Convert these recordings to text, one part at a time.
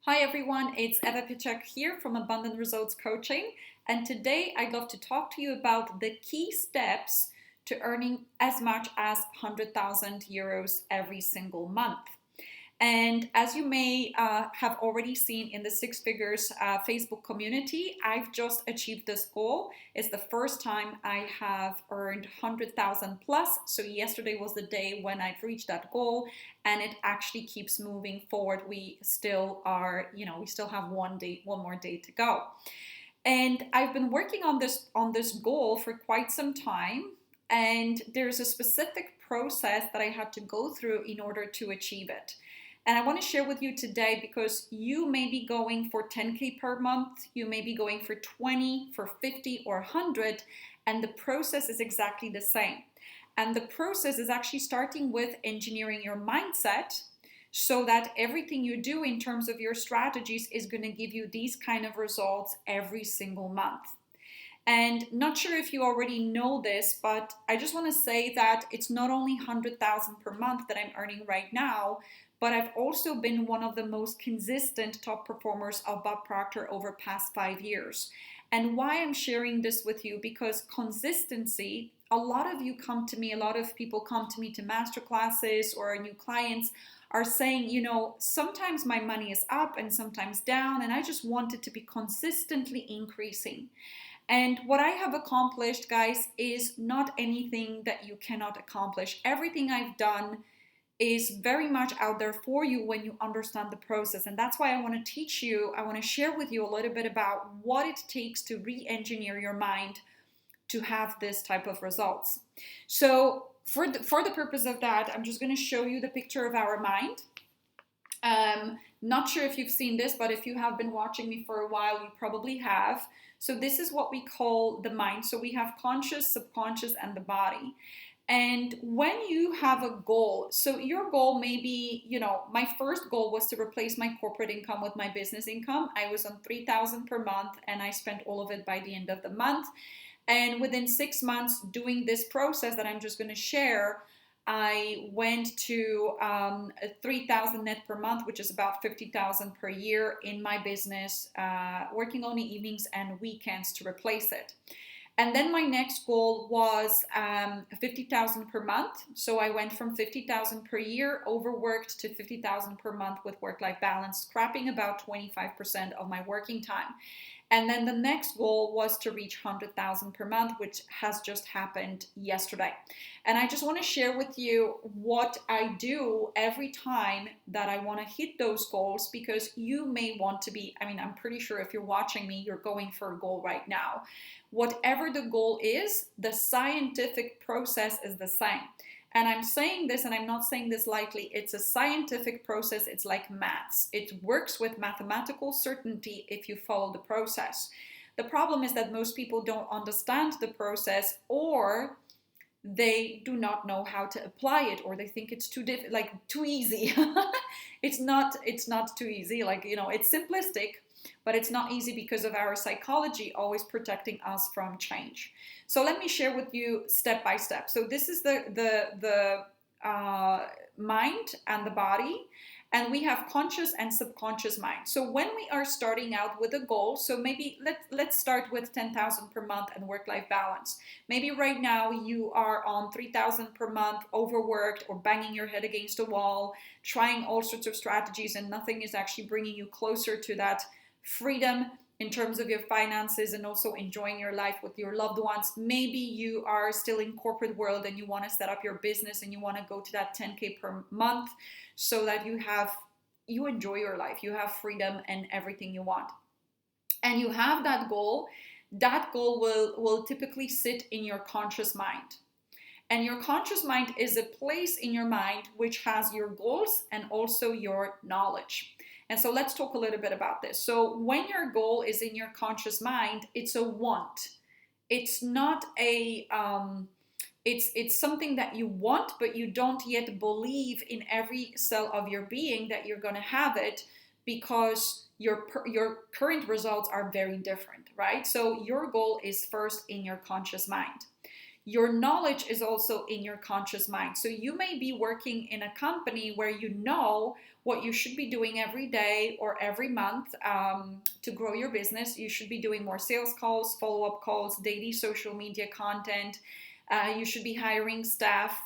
Hi everyone, it's Eva Pichak here from Abundant Results Coaching, and today I'd love to talk to you about the key steps to earning as much as 100,000 euros every single month. And as you may have already seen in the Six Figures Facebook community, I've just achieved this goal. It's the first time I have earned 100,000 plus. So yesterday was the day when I've reached that goal, and it actually keeps moving forward. We still we still have one more day to go. And I've been working on this goal for quite some time. And there's a specific process that I had to go through in order to achieve it. And I want to share with you today because you may be going for 10K per month, you may be going for 20, for 50 or 100, and the process is exactly the same. And the process is actually starting with engineering your mindset so that everything you do in terms of your strategies is going to give you these kind of results every single month. And not sure if you already know this, but I just want to say that it's not only 100,000 per month that I'm earning right now, but I've also been one of the most consistent top performers of Bob Proctor over past 5 years. And why I'm sharing this with you, because consistency, a lot of you come to me, a lot of people come to me to masterclasses or new clients are saying, sometimes my money is up and sometimes down, and I just want it to be consistently increasing. And what I have accomplished, guys, is not anything that you cannot accomplish. Everything I've done is very much out there for you when you understand the process. And that's why I want to teach you, I want to share with you a little bit about what it takes to re-engineer your mind to have this type of results. So for the purpose of that, I'm just going to show you the picture of our mind. Not sure if you've seen this, but if you have been watching me for a while, you probably have. So this is what we call the mind. So we have conscious, subconscious, and the body. And when you have a goal, so your goal may be, my first goal was to replace my corporate income with my business income. I was on 3,000 per month and I spent all of it by the end of the month. And within 6 months doing this process that I'm just going to share, I went to 3,000 net per month, which is about 50,000 per year in my business, working only evenings and weekends to replace it. And then my next goal was 50,000 per month. So I went from 50,000 per year, overworked, to 50,000 per month with work-life balance, scrapping about 25% of my working time. And then the next goal was to reach 100,000 per month, which has just happened yesterday. And I just want to share with you what I do every time that I want to hit those goals, because you may want to be, I'm pretty sure if you're watching me, you're going for a goal right now. Whatever the goal is, the scientific process is the same. And I'm saying this, and I'm not saying this lightly, it's a scientific process. It's like maths. It works with mathematical certainty if you follow the process. The problem is that most people don't understand the process, or they do not know how to apply it, or they think it's too easy. It's not too easy. It's simplistic, but it's not easy because of our psychology always protecting us from change. So let me share with you step by step. So this is the mind and the body, and we have conscious and subconscious mind. So when we are starting out with a goal, so maybe let's start with 10,000 per month and work-life balance. Maybe right now you are on 3,000 per month, overworked or banging your head against a wall, trying all sorts of strategies, and nothing is actually bringing you closer to that freedom in terms of your finances and also enjoying your life with your loved ones. Maybe you are still in corporate world and you want to set up your business and you want to go to that 10K per month so that you enjoy your life, you have freedom and everything you want. And you have that goal. That goal will typically sit in your conscious mind. And your conscious mind is a place in your mind which has your goals and also your knowledge. And so let's talk a little bit about this. So when your goal is in your conscious mind, it's a want. It's not it's something that you want, but you don't yet believe in every cell of your being that you're going to have it, because your current results are very different, right? So your goal is first in your conscious mind. Your knowledge is also in your conscious mind. So you may be working in a company where you know what you should be doing every day or every month to grow your business. You should be doing more sales calls, follow-up calls, daily social media content. You should be hiring staff,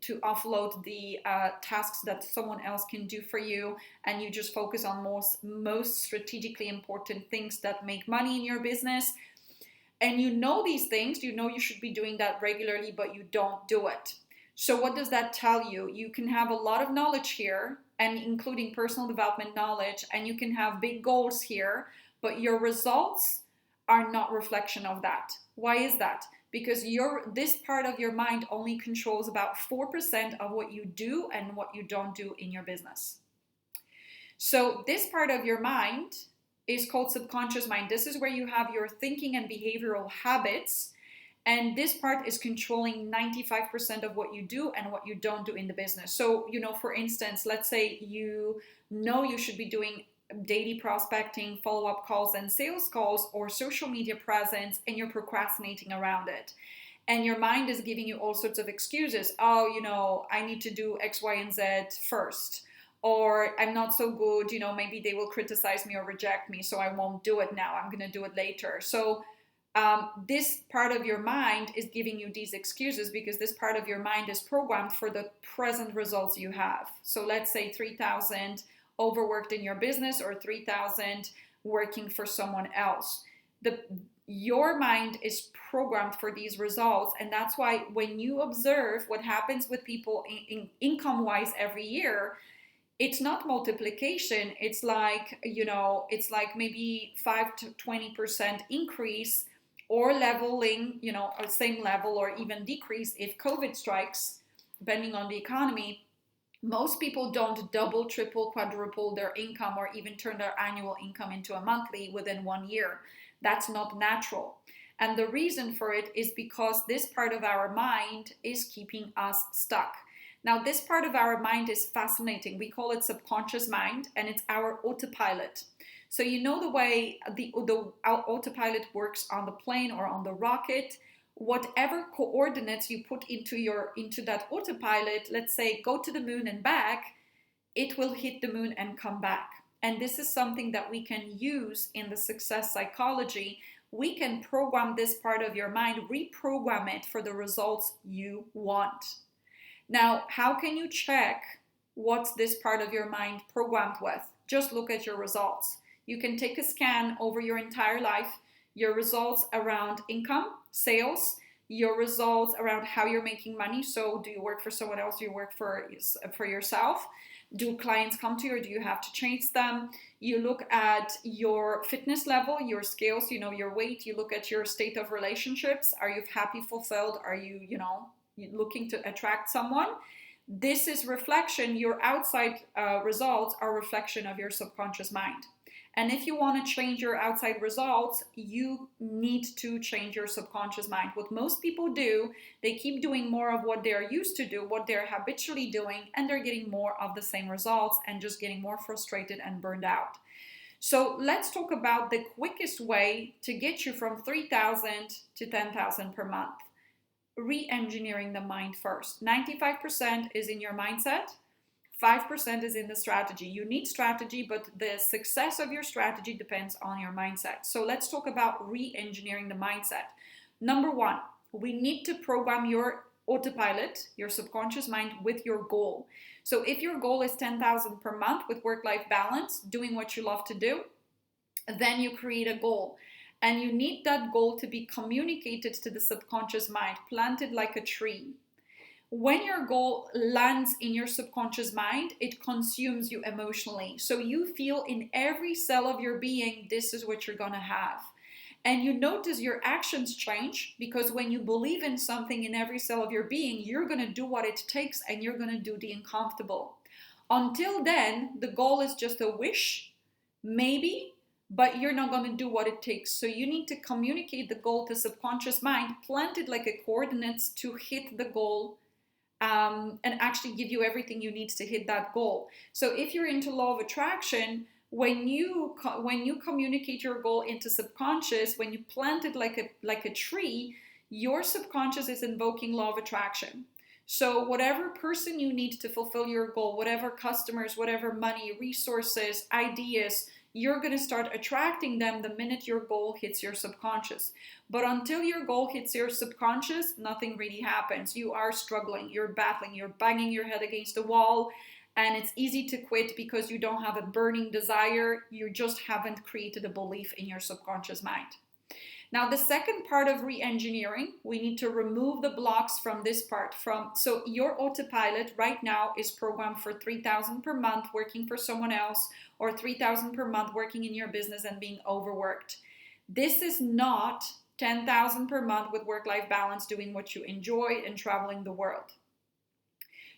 to offload the tasks that someone else can do for you, and you just focus on most strategically important things that make money in your business. And you know these things, you should be doing that regularly, but you don't do it. So what does that tell you? You can have a lot of knowledge here, and including personal development knowledge, and you can have big goals here, but your results are not reflection of that. Why is that? Because this part of your mind only controls about 4% of what you do and what you don't do in your business. So this part of your mind is called subconscious mind. This is where you have your thinking and behavioral habits, and this part is controlling 95% of what you do and what you don't do in the business. So, for instance, let's say you should be doing daily prospecting, follow-up calls and sales calls, or social media presence, and you're procrastinating around it. And your mind is giving you all sorts of excuses. Oh, I need to do X, Y, and Z first. Or I'm not so good, maybe they will criticize me or reject me, so I won't do it now. I'm going to do it later. So this part of your mind is giving you these excuses because this part of your mind is programmed for the present results you have. So let's say 3,000 overworked in your business or 3,000 working for someone else. Your mind is programmed for these results, and that's why when you observe what happens with people in income-wise every year, it's not multiplication. It's like, maybe 5 to 20% increase or leveling, or same level or even decrease if COVID strikes, depending on the economy. Most people don't double, triple, quadruple their income or even turn their annual income into a monthly within 1 year. That's not natural. And the reason for it is because this part of our mind is keeping us stuck. Now, this part of our mind is fascinating. We call it subconscious mind, and it's our autopilot. So the way our autopilot works on the plane or on the rocket. Whatever coordinates you put into that autopilot, let's say go to the moon and back, it will hit the moon and come back. And this is something that we can use in the success psychology. We can program this part of your mind, reprogram it for the results you want. Now, how can you check what's this part of your mind programmed with? Just look at your results. You can take a scan over your entire life, your results around income, sales, your results around how you're making money. So do you work for someone else? Do you work for yourself? Do clients come to you, or do you have to chase them? You look at your fitness level, your scales, your weight. You look at your state of relationships. Are you happy, fulfilled? Are you, looking to attract someone? This is reflection. Your outside results are reflection of your subconscious mind. And if you want to change your outside results, you need to change your subconscious mind. What most people do, they keep doing more of what they're used to do, what they're habitually doing, and they're getting more of the same results and just getting more frustrated and burned out. So let's talk about the quickest way to get you from 3,000 to 10,000 per month. Re-engineering the mind first. 95% is in your mindset. 5% is in the strategy. You need strategy, but the success of your strategy depends on your mindset. So let's talk about re-engineering the mindset. Number one, we need to program your autopilot, your subconscious mind, with your goal. So if your goal is 10,000 per month with work-life balance, doing what you love to do, then you create a goal. And you need that goal to be communicated to the subconscious mind, planted like a tree. When your goal lands in your subconscious mind, it consumes you emotionally. So you feel in every cell of your being, this is what you're going to have. And you notice your actions change because when you believe in something in every cell of your being, you're going to do what it takes and you're going to do the uncomfortable. Until then, the goal is just a wish, maybe, but you're not going to do what it takes. So you need to communicate the goal to subconscious mind, plant it like a coordinates to hit the goal. And actually give you everything you need to hit that goal. So if you're into law of attraction, when you communicate your goal into subconscious, when you plant it like a tree, your subconscious is invoking law of attraction. So whatever person you need to fulfill your goal, whatever customers, whatever money, resources, ideas, you're going to start attracting them the minute your goal hits your subconscious. But until your goal hits your subconscious, nothing really happens. You are struggling, you're battling, you're banging your head against the wall, and it's easy to quit because you don't have a burning desire. You just haven't created a belief in your subconscious mind. Now, the second part of re-engineering, we need to remove the blocks from this part. So your autopilot right now is programmed for 3,000 per month working for someone else, or 3,000 per month working in your business and being overworked. This is not 10,000 per month with work-life balance, doing what you enjoy and traveling the world.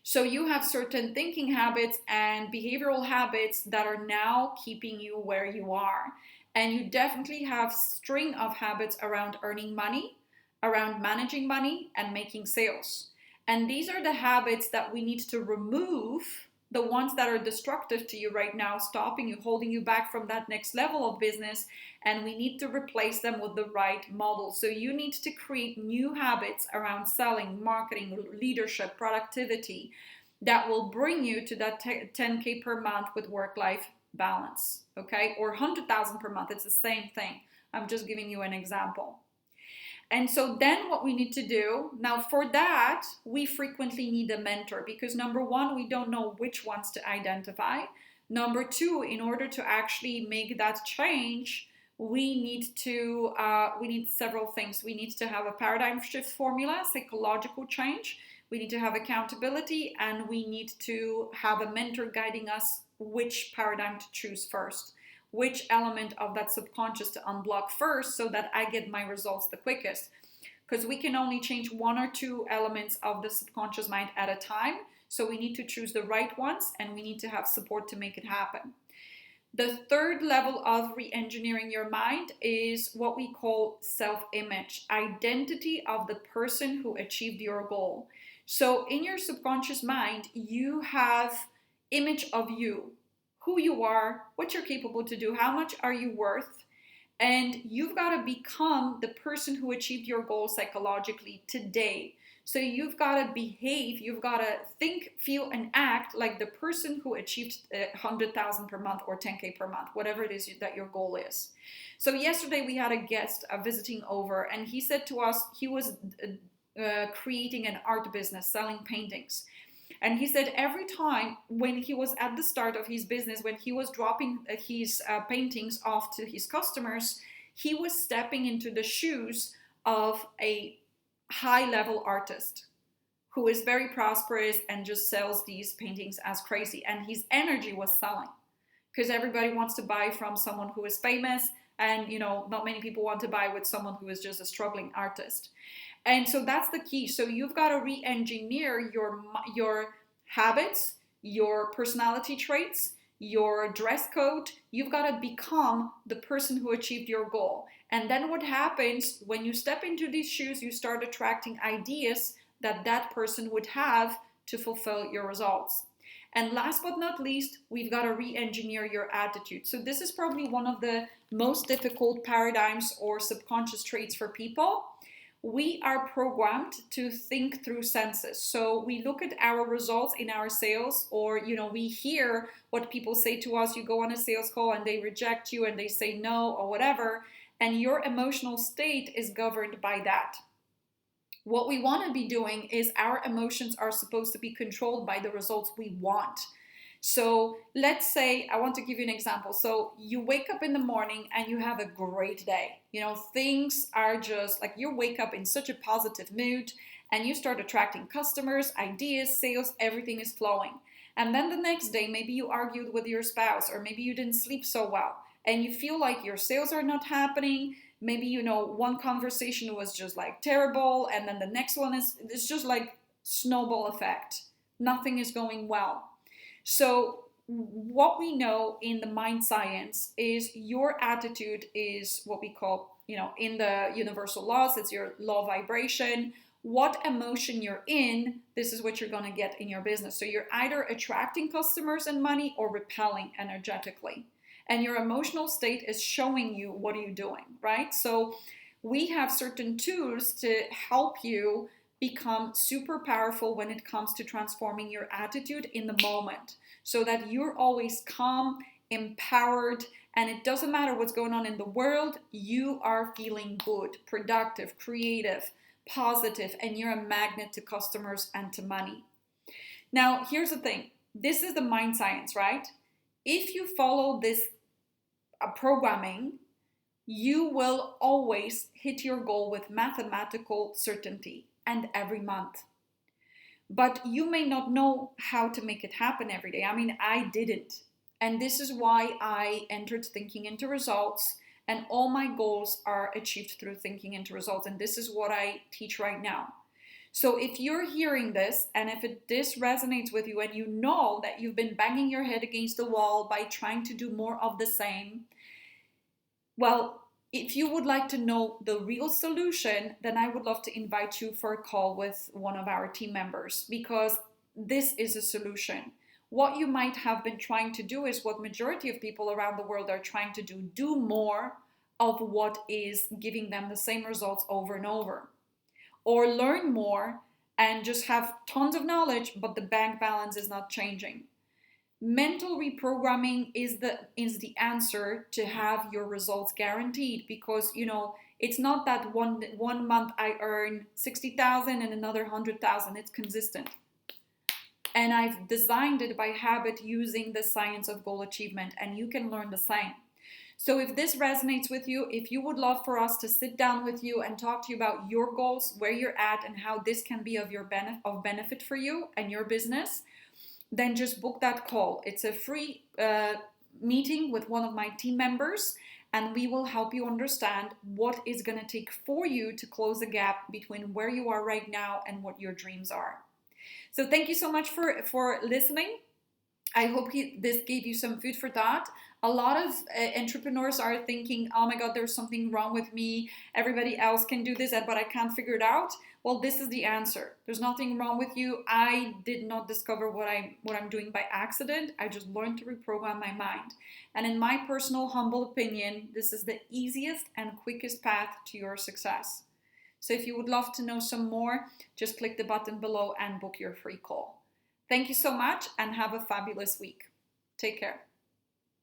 So you have certain thinking habits and behavioral habits that are now keeping you where you are. And you definitely have a string of habits around earning money, around managing money, and making sales. And these are the habits that we need to remove, the ones that are destructive to you right now, stopping you, holding you back from that next level of business. And we need to replace them with the right model. So you need to create new habits around selling, marketing, leadership, productivity that will bring you to that 10K per month with work-life balance, okay? Or 100,000 per month, it's the same thing. I'm just giving you an example. And so then what we need to do, now for that, we frequently need a mentor because number one, we don't know which ones to identify. Number two, in order to actually make that change, we need several things. We need to have a paradigm shift formula, psychological change. We need to have accountability, and we need to have a mentor guiding us which paradigm to choose first, which element of that subconscious to unblock first so that I get my results the quickest. Because we can only change one or two elements of the subconscious mind at a time. So we need to choose the right ones, and we need to have support to make it happen. The third level of re-engineering your mind is what we call self-image, identity of the person who achieved your goal. So in your subconscious mind, you have image of you, who you are, what you're capable to do, how much are you worth, and you've got to become the person who achieved your goal psychologically today. So you've got to behave, you've got to think, feel, and act like the person who achieved 100,000 per month or 10K per month, whatever it is that your goal is. So yesterday we had a guest visiting over, and he said to us he was creating an art business, selling paintings. And he said every time when he was at the start of his business, when he was dropping his paintings off to his customers, he was stepping into the shoes of a high-level artist who is very prosperous and just sells these paintings as crazy. And his energy was selling because everybody wants to buy from someone who is famous, and not many people want to buy with someone who is just a struggling artist. And so that's the key. So you've got to re-engineer your habits, your personality traits, your dress code. You've got to become the person who achieved your goal. And then what happens when you step into these shoes, you start attracting ideas that person would have to fulfill your results. And last but not least, we've got to re-engineer your attitude. So this is probably one of the most difficult paradigms or subconscious traits for people. We are programmed to think through senses. So we look at our results in our sales, or we hear what people say to us. You go on a sales call and they reject you and they say no or whatever, and your emotional state is governed by that. What we want to be doing is our emotions are supposed to be controlled by the results we want. So let's say, I want to give you an example. So you wake up in the morning and you have a great day. Things are just like you wake up in such a positive mood and you start attracting customers, ideas, sales, everything is flowing. And then the next day, maybe you argued with your spouse, or maybe you didn't sleep so well and you feel like your sales are not happening. Maybe, one conversation was just like terrible, and then the next one it's just like snowball effect. Nothing is going well. So what we know in the mind science is your attitude is what we call, in the universal laws, it's your law vibration. What emotion you're in, this is what you're going to get in your business. So you're either attracting customers and money or repelling energetically. And your emotional state is showing you what are you doing, right? So we have certain tools to help you become super powerful when it comes to transforming your attitude in the moment, so that you're always calm, empowered, and it doesn't matter what's going on in the world, you are feeling good, productive, creative, positive, and you're a magnet to customers and to money. Now, here's the thing. This is the mind science, right? If you follow this programming, you will always hit your goal with mathematical certainty and every month. But you may not know how to make it happen every day. I mean, I didn't. And this is why I entered Thinking into Results, and all my goals are achieved through Thinking into Results. And this is what I teach right now. So if you're hearing this, and if this resonates with you, and you know that you've been banging your head against the wall by trying to do more of the same, well, if you would like to know the real solution, then I would love to invite you for a call with one of our team members, because this is a solution. What you might have been trying to do is what majority of people around the world are trying to do more of what is giving them the same results over and over. Or learn more and just have tons of knowledge, but the bank balance is not changing. Mental reprogramming is the answer to have your results guaranteed, because it's not that one month I earn 60,000 and another 100,000. It's consistent. And I've designed it by habit using the science of goal achievement, and you can learn the same. So if this resonates with you, if you would love for us to sit down with you and talk to you about your goals, where you're at, and how this can be of benefit for you and your business, then just book that call. It's a free meeting with one of my team members, and we will help you understand what it's going to take for you to close the gap between where you are right now and what your dreams are. So thank you so much for listening. I hope this gave you some food for thought. A lot of entrepreneurs are thinking, oh my God, there's something wrong with me. Everybody else can do this, but I can't figure it out. Well, this is the answer. There's nothing wrong with you. I did not discover what I'm doing by accident. I just learned to reprogram my mind. And in my personal humble opinion, this is the easiest and quickest path to your success. So if you would love to know some more, just click the button below and book your free call. Thank you so much, and have a fabulous week. Take care.